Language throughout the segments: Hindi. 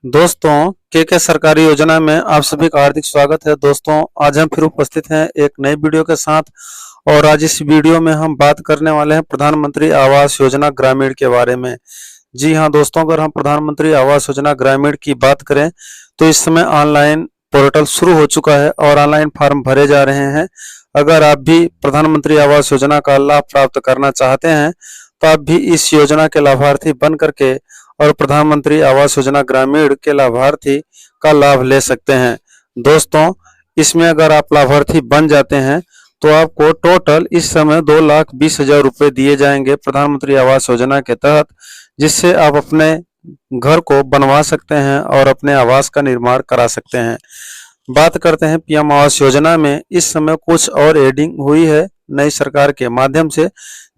दोस्तों के सरकारी योजना में आप सभी का हार्दिक स्वागत है। दोस्तों आज हम फिर उपस्थित हैं एक नई वीडियो के साथ और आज इस वीडियो में हम बात करने वाले हैं प्रधानमंत्री आवास योजना ग्रामीण के बारे में। जी हाँ दोस्तों, अगर हम प्रधानमंत्री आवास योजना ग्रामीण की बात करें तो इस समय ऑनलाइन पोर्टल शुरू हो चुका है और ऑनलाइन फॉर्म भरे जा रहे हैं। अगर आप भी प्रधानमंत्री आवास योजना का लाभ प्राप्त करना चाहते हैं तो आप भी इस योजना के लाभार्थी बन करके और प्रधानमंत्री आवास योजना ग्रामीण के लाभार्थी का लाभ ले सकते हैं। दोस्तों इसमें अगर आप लाभार्थी बन जाते हैं तो आपको टोटल इस समय 2,20,000 रुपए दिए जाएंगे प्रधानमंत्री आवास योजना के तहत, जिससे आप अपने घर को बनवा सकते हैं और अपने आवास का निर्माण करा सकते हैं। बात करते हैं पीएम आवास योजना में इस समय कुछ और एडिंग हुई है नई सरकार के माध्यम से,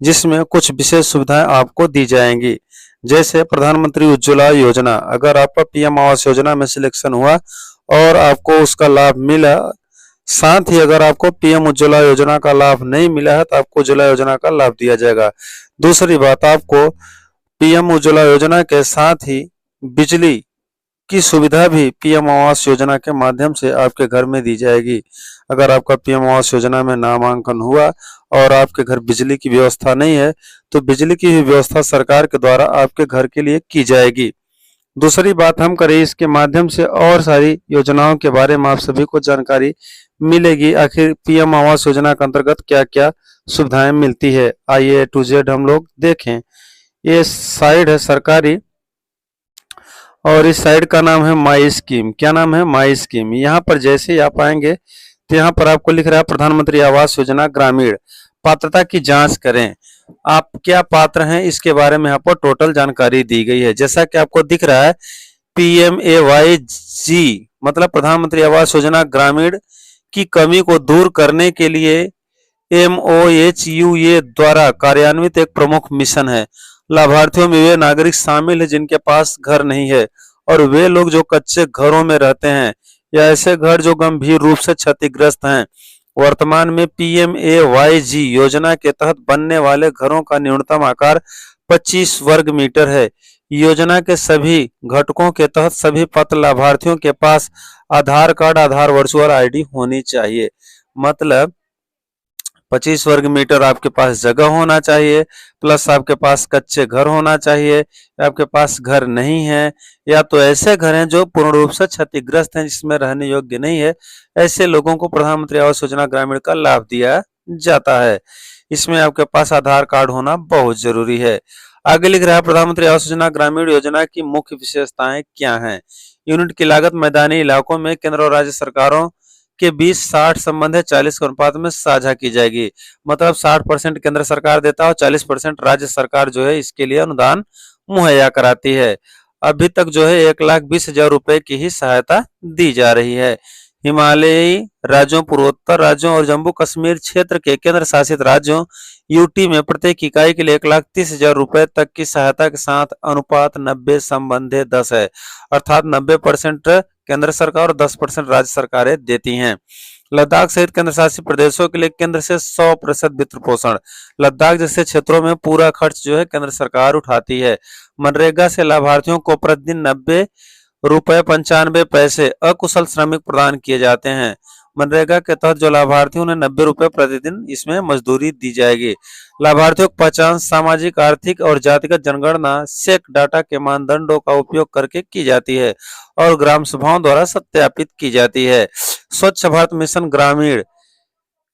जिसमें कुछ विशेष सुविधाएं आपको दी जाएंगी। जैसे प्रधानमंत्री उज्ज्वला योजना, अगर आपका पीएम आवास योजना में सिलेक्शन हुआ और आपको उसका लाभ मिला, साथ ही अगर आपको पीएम उज्ज्वला योजना का लाभ नहीं मिला है तो आपको उज्ज्वला योजना का लाभ दिया जाएगा। दूसरी बात, आपको पीएम उज्ज्वला योजना के साथ ही बिजली की सुविधा भी पीएम आवास योजना के माध्यम से आपके घर में दी जाएगी। अगर आपका पीएम आवास योजना में नामांकन हुआ और आपके घर बिजली की व्यवस्था नहीं है तो बिजली की व्यवस्था सरकार के द्वारा आपके घर के लिए की जाएगी। दूसरी बात हम करें इसके माध्यम से और सारी योजनाओं के बारे में आप सभी को जानकारी मिलेगी। आखिर पीएम आवास योजना के अंतर्गत क्या क्या सुविधाएं मिलती है, आइए A to Z हम लोग देखें। ये साइड है सरकारी और इस साइड का नाम है माई स्कीम। क्या नाम है? माई स्कीम। यहाँ पर जैसे ही आप आएंगे तो यहाँ पर आपको लिख रहा है प्रधानमंत्री आवास योजना ग्रामीण, पात्रता की जांच करें, आप क्या पात्र हैं इसके बारे में आपको टोटल जानकारी दी गई है। जैसा कि आपको दिख रहा है PMAYG मतलब प्रधानमंत्री आवास योजना ग्रामीण की कमी को दूर करने के लिए MOHUA द्वारा कार्यान्वित एक प्रमुख मिशन है। लाभार्थियों में वे नागरिक शामिल है जिनके पास घर नहीं है और वे लोग जो कच्चे घरों में रहते हैं या ऐसे घर जो गंभीर रूप से क्षतिग्रस्त हैं। वर्तमान में PMAYG योजना के तहत बनने वाले घरों का न्यूनतम आकार 25 वर्ग मीटर है। योजना के सभी घटकों के तहत सभी पात्र लाभार्थियों के पास आधार कार्ड, आधार वर्चुअल ID होनी चाहिए। मतलब 25 वर्ग मीटर आपके पास जगह होना चाहिए, प्लस आपके पास कच्चे घर होना चाहिए, आपके पास घर नहीं है या तो ऐसे घर हैं जो पूर्ण रूप से क्षतिग्रस्त हैं जिसमें रहने योग्य नहीं है, ऐसे लोगों को प्रधानमंत्री आवास योजना ग्रामीण का लाभ दिया जाता है। इसमें आपके पास आधार कार्ड होना बहुत जरूरी है। आगे लिख रहा है प्रधानमंत्री आवास योजना ग्रामीण योजना की मुख्य विशेषताएं क्या हैं। यूनिट की लागत मैदानी इलाकों में केंद्र और राज्य सरकारों के 20-60 संबंध है 40 के अनुपात में साझा की जाएगी। मतलब 60% केंद्र सरकार देता है और 40% राज्य सरकार जो है इसके लिए अनुदान मुहैया कराती है। अभी तक जो है 1,20,000 रुपए की ही सहायता दी जा रही है। हिमालयी राज्यों, पूर्वोत्तर राज्यों और जम्मू कश्मीर क्षेत्र के केंद्र शासित राज्यों UT में प्रत्येक इकाई के लिए 1,30,000 रुपए तक की सहायता के साथ अनुपात 90 संबंधे 10 है, अर्थात 90% केंद्र सरकार और 10% राज्य सरकारें देती हैं। लद्दाख सहित केंद्र शासित प्रदेशों के लिए केंद्र से 100% वित्त पोषण। लद्दाख जैसे क्षेत्रों में पूरा खर्च जो है केंद्र सरकार उठाती है। मनरेगा से लाभार्थियों को प्रतिदिन 90 रुपए 95 पैसे अकुशल श्रमिक प्रदान किए जाते हैं। मनरेगा के तहत जो लाभार्थी उन्हें 90 रुपए प्रतिदिन इसमें मजदूरी दी जाएगी। लाभार्थियों की पहचान सामाजिक, आर्थिक और जातिगत जनगणना सेक डाटा के मानदंडों का उपयोग करके की जाती है और ग्राम सभाओं द्वारा सत्यापित की जाती है। स्वच्छ भारत मिशन ग्रामीण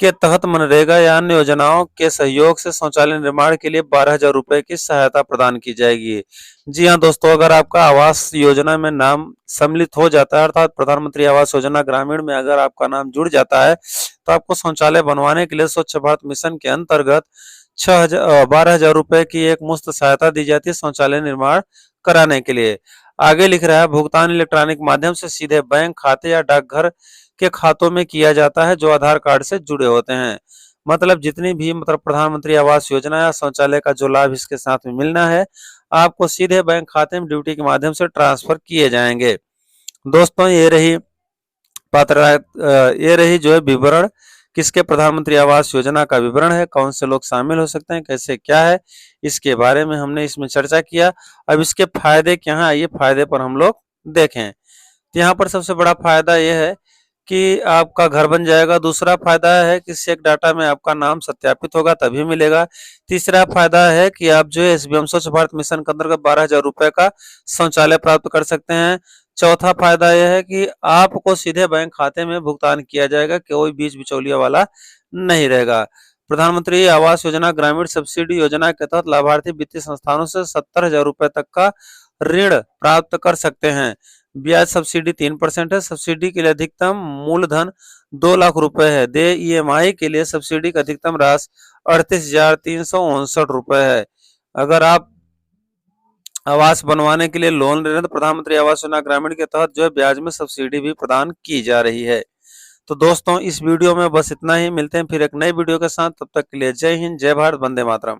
के तहत मनरेगा या अन्य योजनाओं के सहयोग से शौचालय निर्माण के लिए 12,000 रुपए की सहायता प्रदान की जाएगी। जी हाँ दोस्तों, अगर आपका आवास योजना में नाम सम्मिलित हो जाता है अर्थात प्रधानमंत्री आवास योजना ग्रामीण में अगर आपका नाम जुड़ जाता है तो आपको शौचालय बनवाने के लिए स्वच्छ भारत मिशन के अंतर्गत 12,000 रुपए की एक मुफ्त सहायता दी जाती है शौचालय निर्माण कराने के लिए। आगे लिख रहा है भुगतान इलेक्ट्रॉनिक माध्यम से सीधे बैंक खाते या डाकघर के खातों में किया जाता है जो आधार कार्ड से जुड़े होते हैं। मतलब जितनी भी प्रधानमंत्री आवास योजना या शौचालय का जो लाभ इसके साथ में मिलना है आपको सीधे बैंक खाते में ड्यूटी के माध्यम से ट्रांसफर किए जाएंगे। दोस्तों ये रही जो है विवरण किसके प्रधानमंत्री आवास योजना का विवरण है, कौन से लोग शामिल हो सकते हैं, कैसे क्या है, इसके बारे में हमने इसमें चर्चा किया। अब इसके फायदे क्या हैं, आइए फायदे पर हम लोग देखें। तो यहाँ पर सबसे बड़ा फायदा यह है कि आपका घर बन जाएगा। दूसरा फायदा है कि चेक डाटा में आपका नाम सत्यापित होगा तभी मिलेगा। तीसरा फायदा है कि आप जो है एसबीएम स्वच्छ भारत मिशन के अंतर्गत 12,000 रुपए का शौचालय प्राप्त कर सकते हैं। चौथा फायदा यह है कि आपको सीधे बैंक खाते में भुगतान किया जाएगा, कोई बीच बिचौलिया वाला नहीं रहेगा। प्रधानमंत्री आवास योजना ग्रामीण सब्सिडी योजना के तहत लाभार्थी वित्तीय संस्थानों से 70,000 रुपए तक का ऋण प्राप्त कर सकते हैं। ब्याज सब्सिडी 3% है। सब्सिडी के लिए अधिकतम मूलधन 2 लाख रुपए है। देय ईएमआई के लिए सब्सिडी की अधिकतम राशि 38,359 रुपए है। अगर आप आवास बनवाने के लिए लोन ले रहे हैं तो प्रधानमंत्री आवास योजना ग्रामीण के तहत जो है ब्याज में सब्सिडी भी प्रदान की जा रही है। तो दोस्तों इस वीडियो में बस इतना ही। मिलते हैं फिर एक नई वीडियो के साथ। तब तक के लिए जय हिंद, जय भारत, वंदे मातरम।